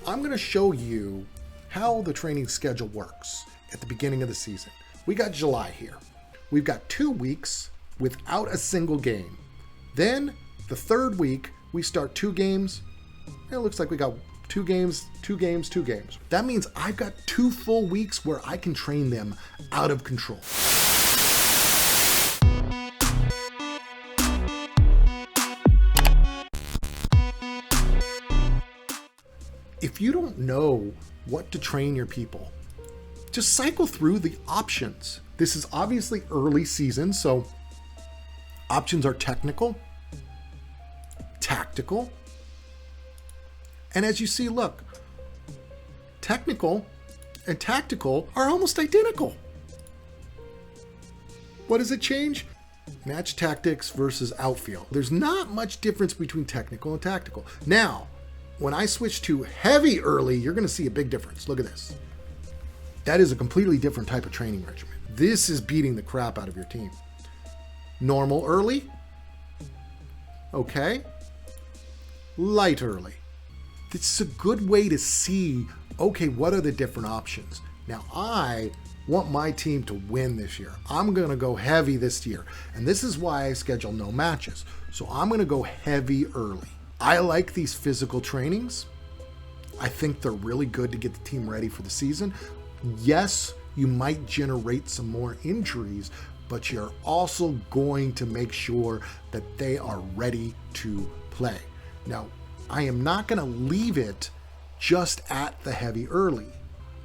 I'm going to show you how the training schedule works at the beginning of the season. We got July here. We've got 2 weeks without a single game. Then the third week, we start 2 games. It looks like we got 2 games, 2 games, 2 games. That means I've got 2 full weeks where I can train them out of control. If you don't know what to train your people, just cycle through the options. This is obviously early season, so options are technical, tactical, and as you see, look, technical and tactical are almost identical. What does it change? Match tactics versus outfield. There's not much difference between technical and tactical. Now, when I switch to heavy early, you're going to see a big difference. Look at this. That is a completely different type of training regimen. This is beating the crap out of your team. Normal early. Okay. Light early. This is a good way to see, okay, what are the different options? Now, I want my team to win this year. I'm going to go heavy this year. And this is why I schedule no matches. So I'm going to go heavy early. I like these physical trainings. I think they're really good to get the team ready for the season. Yes, you might generate some more injuries, but you're also going to make sure that they are ready to play. Now, I am not going to leave it just at the heavy early.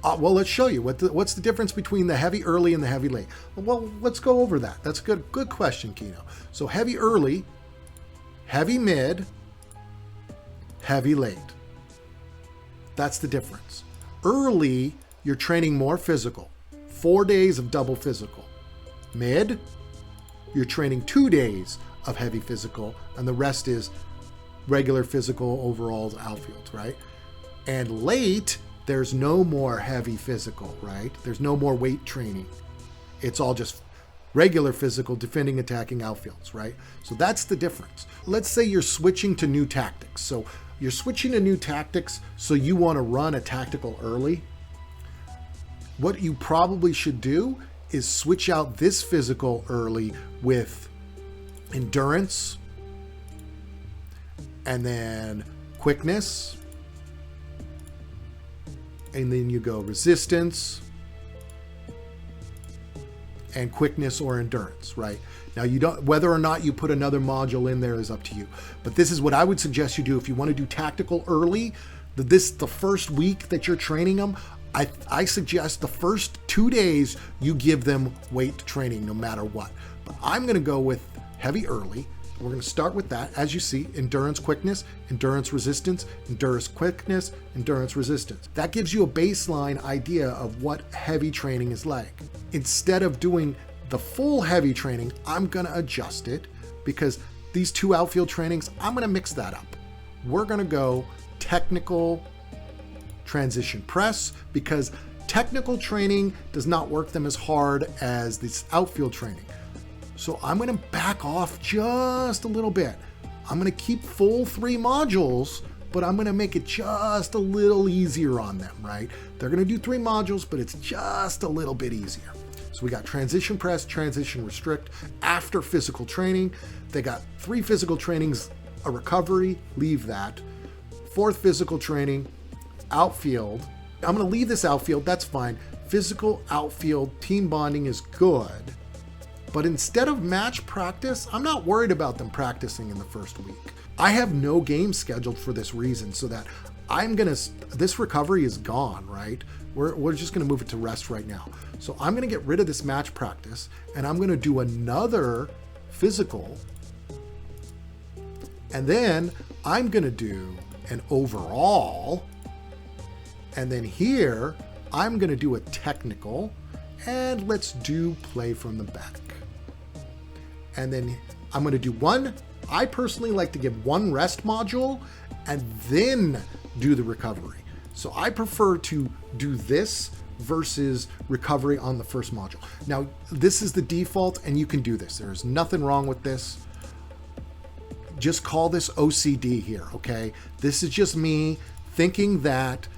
Well, let's show you what's the difference between the heavy early and the heavy late. Well, let's go over that. That's a good question, Kino. So heavy early, heavy mid, heavy late. That's the difference. Early, you're training more physical. 4 days of double physical. Mid, you're training 2 days of heavy physical, and the rest is regular physical overalls, outfield, right? And late, there's no more heavy physical, right? There's no more weight training. It's all just regular physical, defending, attacking outfields, right? So that's the difference. Let's say you're switching to new tactics. So you're switching to new tactics, so you want to run a tactical early. What you probably should do is switch out this physical early with endurance, and then quickness, and then you go resistance and quickness or endurance, right? Now, you don't, whether or not you put another module in there is up to you. But this is what I would suggest you do if you want to do tactical early. The first week that you're training them, I suggest the first 2 days you give them weight training no matter what. But I'm going to go with heavy early. We're going to start with that. As you see, endurance quickness, endurance resistance, endurance quickness, endurance resistance. That gives you a baseline idea of what heavy training is like. Instead of doing the full heavy training, I'm going to adjust it because these 2 outfield trainings, I'm going to mix that up. We're going to go technical transition press because technical training does not work them as hard as this outfield training. So I'm going to back off just a little bit. I'm going to keep full 3 modules, but I'm going to make it just a little easier on them, right? They're going to do 3 modules, but it's just a little bit easier. So we got transition press, transition restrict after physical training. They got 3 physical trainings, a recovery, leave that. 4th physical training, outfield. I'm going to leave this outfield, that's fine. Physical, outfield, team bonding is good. But instead of match practice, I'm not worried about them practicing in the first week. I have no game scheduled for this reason, so that this recovery is gone, right? We're just gonna move it to rest right now. So I'm gonna get rid of this match practice and I'm gonna do another physical. And then I'm gonna do an overall. And then here, I'm gonna do a technical, and let's do play from the back. And then I'm going to do one. I personally like to give 1 rest module and then do the recovery. So I prefer to do this versus recovery on the first module. Now, this is the default and you can do this. There's nothing wrong with this. Just call this OCD here, okay? This is just me thinking that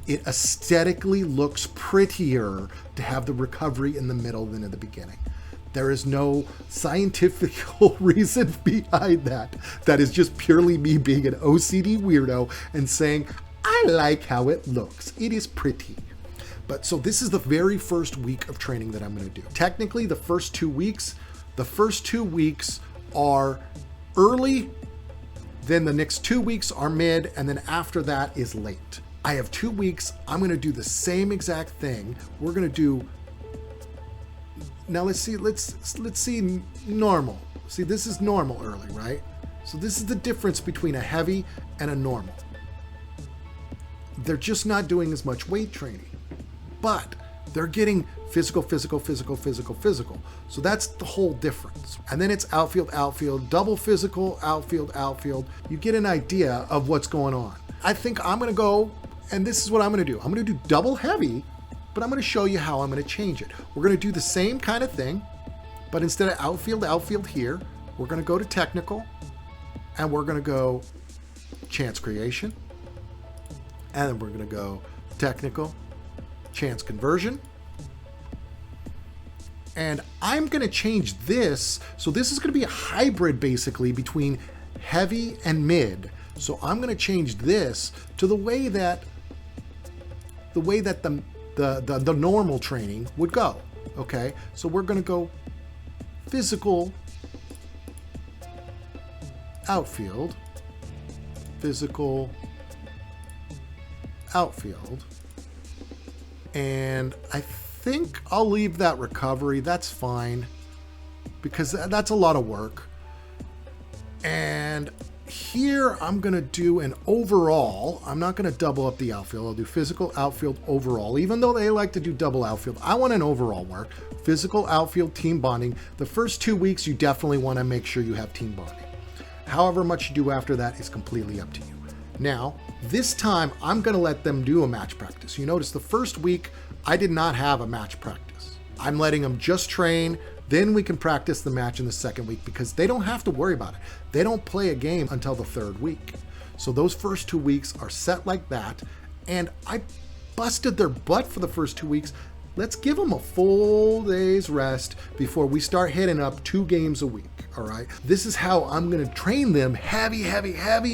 it aesthetically looks prettier to have the recovery in the middle than in the beginning. There is no scientific reason behind that. That is just purely me being an OCD weirdo and saying, I like how it looks. It is pretty. But so this is the very first week of training that I'm going to do. Technically, the first 2 weeks are early, then the next 2 weeks are mid, and then after that is late. I have 2 weeks. I'm going to do the same exact thing. We're going to do, now let's see normal. See, this is normal early, right? So this is the difference between a heavy and a normal. They're just not doing as much weight training, but they're getting physical. So that's the whole difference. And then it's outfield, double physical, outfield. You get an idea of what's going on. I think I'm going to go, and this is what I'm going to do. I'm going to do double heavy, but I'm going to show you how I'm going to change it. We're going to do the same kind of thing, but instead of outfield here, we're going to go to technical, and we're going to go chance creation, and then we're going to go technical, chance conversion. And I'm going to change this. So this is going to be a hybrid basically between heavy and mid. So I'm going to change this to the way that the normal training would go. Okay. So we're going to go physical outfield, physical outfield. And I think I'll leave that recovery. That's fine because that's a lot of work. And here I'm going to do an overall. I'm not going to double up the outfield. I'll do physical outfield overall. Even though they like to do double outfield, I want an overall work. Physical outfield team bonding. The first 2 weeks, you definitely want to make sure you have team bonding. However much you do after that is completely up to you. Now, this time I'm going to let them do a match practice. You notice the first week, I did not have a match practice. I'm letting them just train. Then we can practice the match in the second week because they don't have to worry about it. They don't play a game until the third week. So those first 2 weeks are set like that. And I busted their butt for the first 2 weeks. Let's give them a full day's rest before we start hitting up 2 games a week. All right. This is how I'm going to train them heavy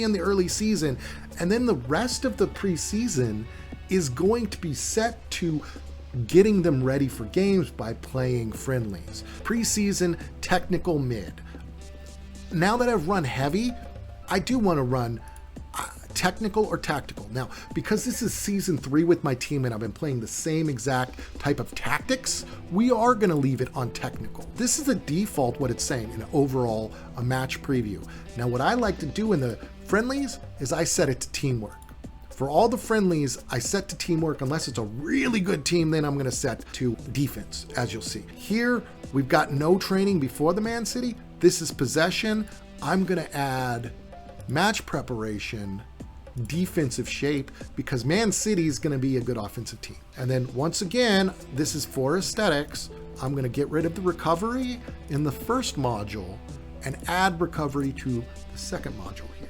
in the early season. And then the rest of the preseason is going to be set to getting them ready for games by playing friendlies. Preseason, technical, mid. Now that I've run heavy, I do want to run technical or tactical. Now, because this is season 3 with my team and I've been playing the same exact type of tactics, we are going to leave it on technical. This is a default what it's saying in overall a match preview. Now, what I like to do in the friendlies is I set it to teamwork. For all the friendlies, I set to teamwork. Unless it's a really good team, then I'm going to set to defense, as you'll see. Here, we've got no training before the Man City. This is possession. I'm going to add match preparation, defensive shape, because Man City is going to be a good offensive team. And then once again, this is for aesthetics. I'm going to get rid of the recovery in the first module and add recovery to the second module here.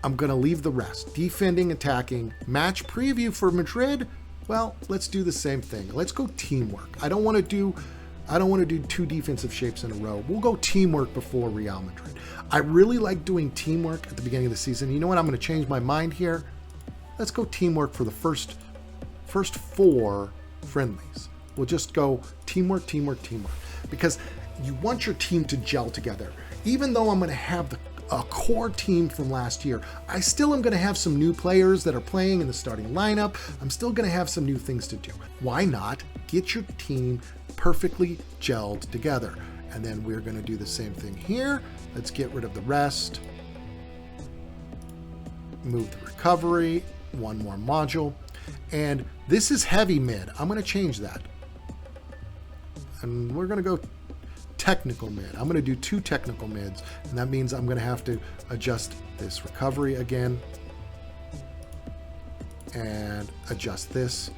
I'm going to leave the rest. Defending, attacking, match preview for Madrid. Well, let's do the same thing. Let's go teamwork. I don't want to do 2 defensive shapes in a row. We'll go teamwork before Real Madrid. I really like doing teamwork at the beginning of the season. You know what? I'm going to change my mind here. Let's go teamwork for the first 4 friendlies. We'll just go teamwork, because you want your team to gel together. Even though I'm going to have a core team from last year, I still am going to have some new players that are playing in the starting lineup. I'm still going to have some new things to do. Why not get your team perfectly gelled together? And then we're going to do the same thing here. Let's get rid of the rest. Move the recovery. 1 more module. And this is heavy mid. I'm going to change that. And we're going to go technical mid. I'm going to do 2 technical mids. And that means I'm going to have to adjust this recovery again. And adjust this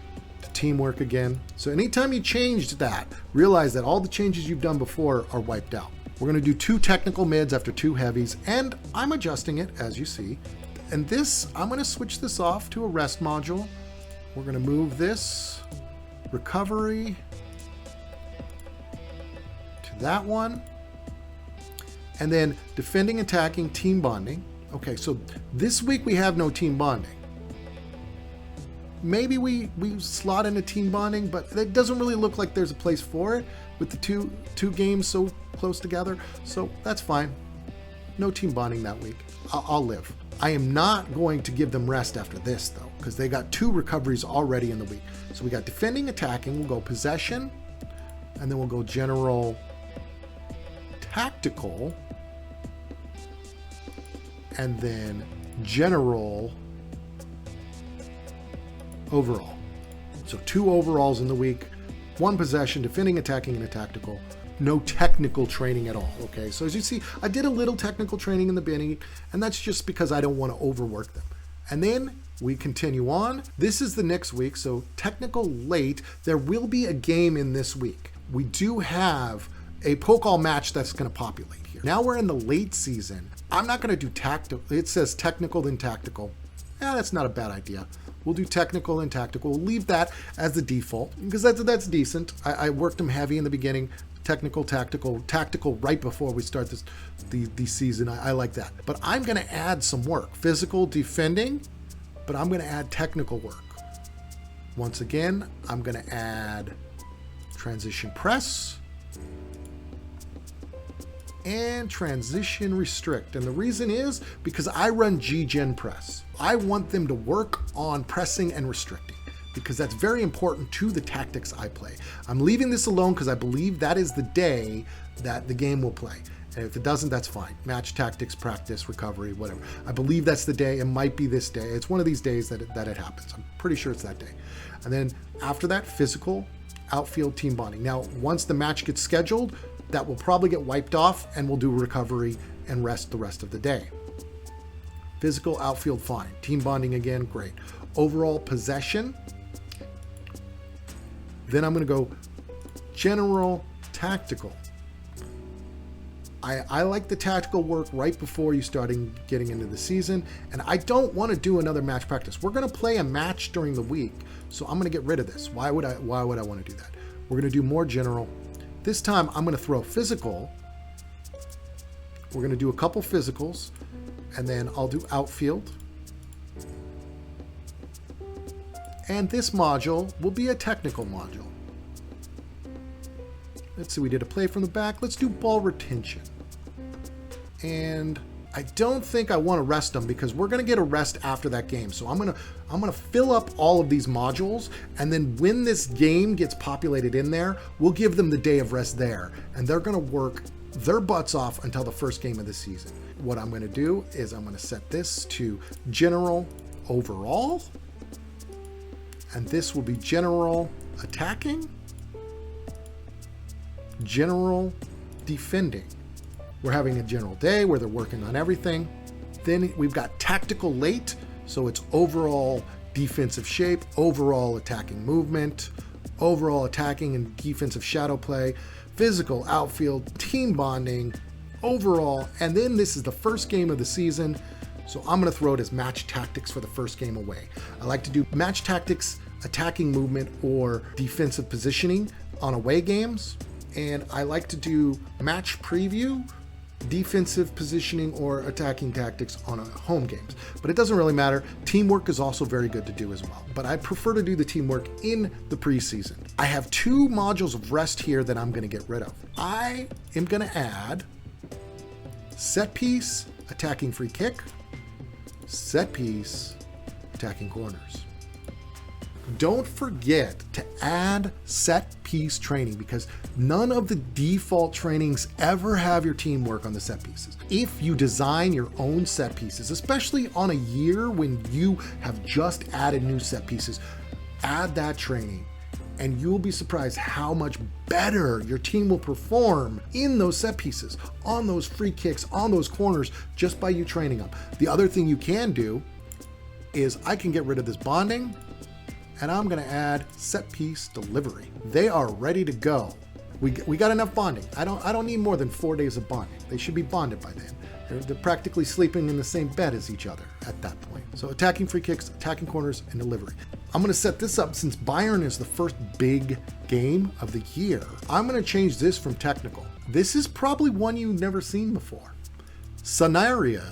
to teamwork again. So anytime you changed that, realize that all the changes you've done before are wiped out. We're going to do 2 technical mids after 2 heavies, and I'm adjusting it, as you see. And this, I'm going to switch this off to a rest module. We're going to move this recovery to that one. And then defending, attacking, team bonding. Okay, so this week we have no team bonding. Maybe we slot into team bonding, but it doesn't really look like there's a place for it with the two games so close together. So that's fine. No team bonding that week. I'll live. I am not going to give them rest after this though, because they got 2 recoveries already in the week. So we got defending, attacking, we'll go possession, and then we'll go general tactical, and then general overall. So 2 overalls in the week, 1 possession, defending, attacking, and a tactical. No technical training at all, okay? So as you see, I did a little technical training in the beginning, and that's just because I don't want to overwork them. And then we continue on. This is the next week, so technical late. There will be a game in this week. We do have a poke-all match that's going to populate here. Now we're in the late season. I'm not going to do tactical. It says technical, then tactical. That's not a bad idea. We'll do technical and tactical. We'll leave that as the default because that's decent. I worked them heavy in the beginning. Technical, tactical right before we start the season. I like that. But I'm going to add some work. Physical, defending, but I'm going to add technical work. Once again, I'm going to add transition press and transition restrict. And the reason is because I run G-Gen press. I want them to work on pressing and restricting because that's very important to the tactics I play. I'm leaving this alone because I believe that is the day that the game will play. And if it doesn't, that's fine. Match, tactics, practice, recovery, whatever. I believe that's the day. It might be this day. It's one of these days that it happens. I'm pretty sure it's that day. And then after that, physical, outfield, team bonding. Now, once the match gets scheduled, that will probably get wiped off and we'll do recovery and rest the rest of the day. Physical, outfield, fine. Team bonding again, great. Overall possession. Then I'm going to go general tactical. I like the tactical work right before you start getting into the season, and I don't want to do another match practice. We're going to play a match during the week, so I'm going to get rid of this. Why would I want to do that? We're going to do more general. This time I'm going to throw physical. We're going to do a couple physicals, and then I'll do outfield. And this module will be a technical module. Let's see, we did a play from the back. Let's do ball retention. And I don't think I want to rest them because we're going to get a rest after that game. So I'm going to fill up all of these modules, and then when this game gets populated in there, we'll give them the day of rest there, and they're going to work their butts off until the first game of the season. What I'm going to do is I'm going to set this to general overall, and this will be general attacking, general defending. We're having a general day where they're working on everything. Then we've got tactical late, so it's overall defensive shape, overall attacking movement, overall attacking and defensive shadow play, physical, outfield, team bonding, overall, and then this is the first game of the season, so I'm going to throw it as match tactics for the first game away. I like to do match tactics, attacking movement, or defensive positioning on away games, and I like to do match preview, defensive positioning, or attacking tactics on home games. But it doesn't really matter. Teamwork is also very good to do as well. But I prefer to do the teamwork in the preseason. I have 2 modules of rest here that I'm going to get rid of. I am going to add set piece, attacking free kick, set piece, attacking corners. Don't forget to add set piece training because none of the default trainings ever have your team work on the set pieces. If you design your own set pieces, especially on a year when you have just added new set pieces, add that training and you'll be surprised how much better your team will perform in those set pieces, on those free kicks, on those corners, just by you training them. The other thing you can do is I can get rid of this bonding, and I'm going to add set piece delivery. They are ready to go. We got enough bonding. I don't need more than 4 days of bonding. They should be bonded by then. They're practically sleeping in the same bed as each other at that point. So attacking free kicks, attacking corners, and delivery. I'm going to set this up since Bayern is the first big game of the year. I'm going to change this from technical. This is probably one you've never seen before. Scenario,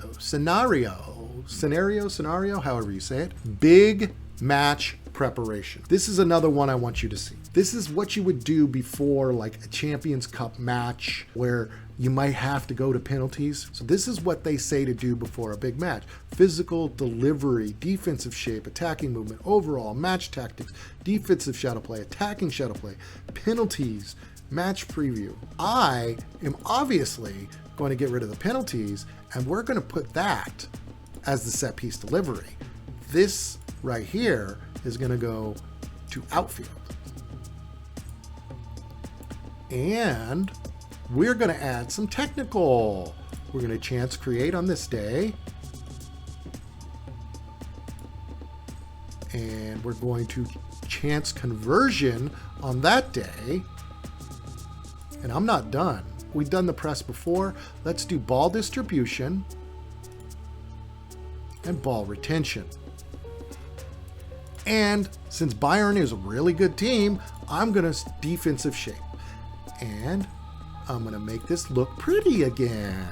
however you say it. Big match preparation. This is another one I want you to see. This is what you would do before like a Champions Cup match where you might have to go to penalties. So this is what they say to do before a big match. Physical, delivery, defensive shape, attacking movement, overall, match tactics, defensive shadow play, attacking shadow play, penalties, match preview. I am obviously going to get rid of the penalties, and we're going to put that as the set piece delivery. This right here is going to go to outfield. And we're going to add some technical. We're going to chance create on this day. And we're going to chance conversion on that day. And I'm not done. We've done the press before. Let's do ball distribution and ball retention. And since Bayern is a really good team, I'm going to defensive shape. And I'm going to make this look pretty again.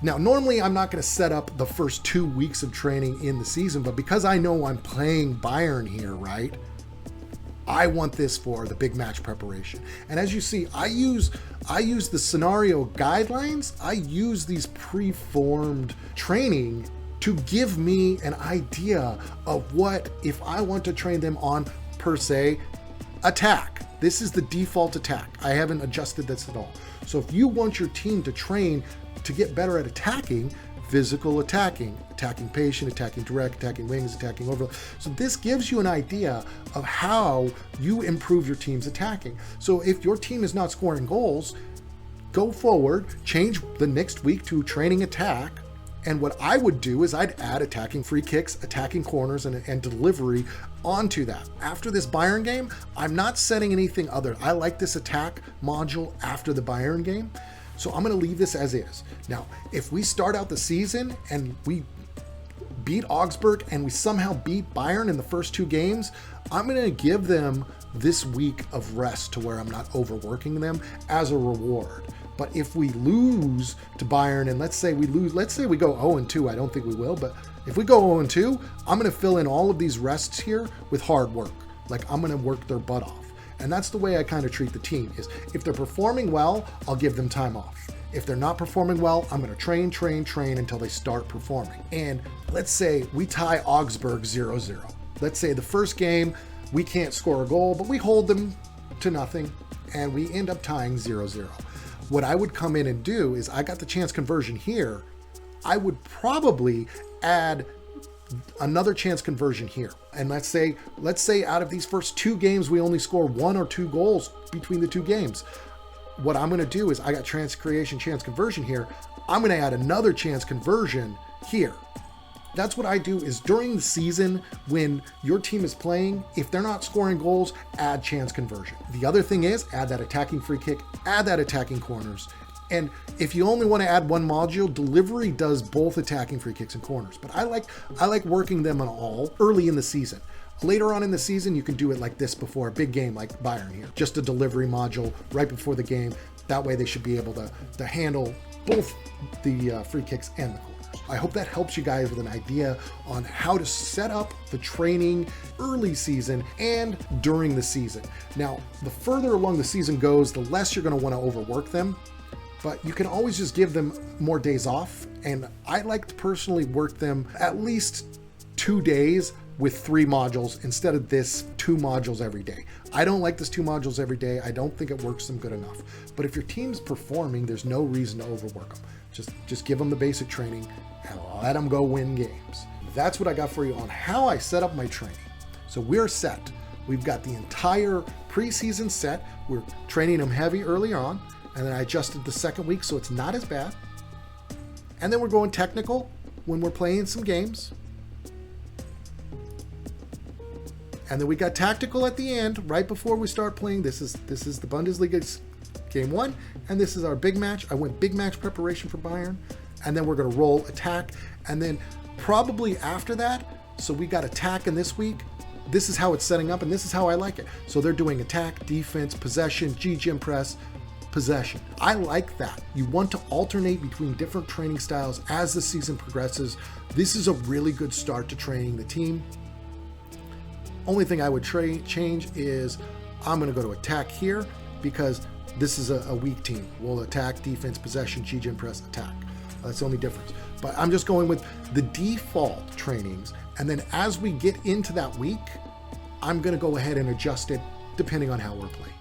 Now, normally I'm not going to set up the first 2 weeks of training in the season, but because I know I'm playing Bayern here, right? I want this for the big match preparation. And as you see, I use the scenario guidelines. I use these preformed training to give me an idea of what, if I want to train them on, per se, attack. This is the default attack. I haven't adjusted this at all. So if you want your team to train to get better at attacking, physical attacking, attacking patient, attacking direct, attacking wings, attacking overload. So this gives you an idea of how you improve your team's attacking. So if your team is not scoring goals, go forward, change the next week to training attack. And what I would do is I'd add attacking free kicks, attacking corners, and delivery onto that. After this Bayern game, I'm not setting anything other. I like this attack module after the Bayern game. So I'm going to leave this as is. Now, if we start out the season and we beat Augsburg and we somehow beat Bayern in the first 2 games, I'm going to give them this week of rest to where I'm not overworking them as a reward. But if we lose to Bayern, and let's say we go 0-2, I don't think we will, but if we go 0-2, I'm going to fill in all of these rests here with hard work. Like, I'm going to work their butt off. And that's the way I kind of treat the team, is if they're performing well, I'll give them time off. If they're not performing well, I'm going to train until they start performing. And let's say we tie Augsburg 0-0. Let's say the first game, we can't score a goal, but we hold them to nothing, and we end up tying 0-0. What I would come in and do is, I got the chance conversion here. I would probably add another chance conversion here. And let's say out of these first 2 games, we only score 1 or 2 goals between the 2 games. What I'm going to do is, I got chance creation, chance conversion here. I'm going to add another chance conversion here. That's what I do, is during the season when your team is playing, if they're not scoring goals, add chance conversion. The other thing is, add that attacking free kick, add that attacking corners. And if you only want to add one module, delivery does both attacking free kicks and corners. But I like working them on all early in the season. Later on in the season, you can do it like this before a big game like Bayern here. Just a delivery module right before the game. That way they should be able to handle both the free kicks and the corners. I hope that helps you guys with an idea on how to set up the training early season and during the season. Now, the further along the season goes, the less you're going to want to overwork them. But you can always just give them more days off. And I like to personally work them at least 2 days with 3 modules instead of this 2 modules every day. I don't like this 2 modules every day. I don't think it works them good enough. But if your team's performing, there's no reason to overwork them. Just give them the basic training and let them go win games. That's what I got for you on how I set up my training. So we're set. We've got the entire preseason set. We're training them heavy early on. And then I adjusted the second week so it's not as bad. And then we're going technical when we're playing some games. And then we got tactical at the end, right before we start playing. This is the Bundesliga game 1, and this is our big match. I went big match preparation for Bayern, and then we're going to roll attack, and then probably after that, so we got attack in this week. This is how it's setting up, and this is how I like it. So they're doing attack, defense, possession, G-Gym press, possession. I like that. You want to alternate between different training styles as the season progresses. This is a really good start to training the team. Only thing I would change is I'm going to go to attack here because this is a weak team. We'll attack, defense, possession, G-Gym press, attack. That's the only difference. But I'm just going with the default trainings. And then as we get into that week, I'm going to go ahead and adjust it depending on how we're playing.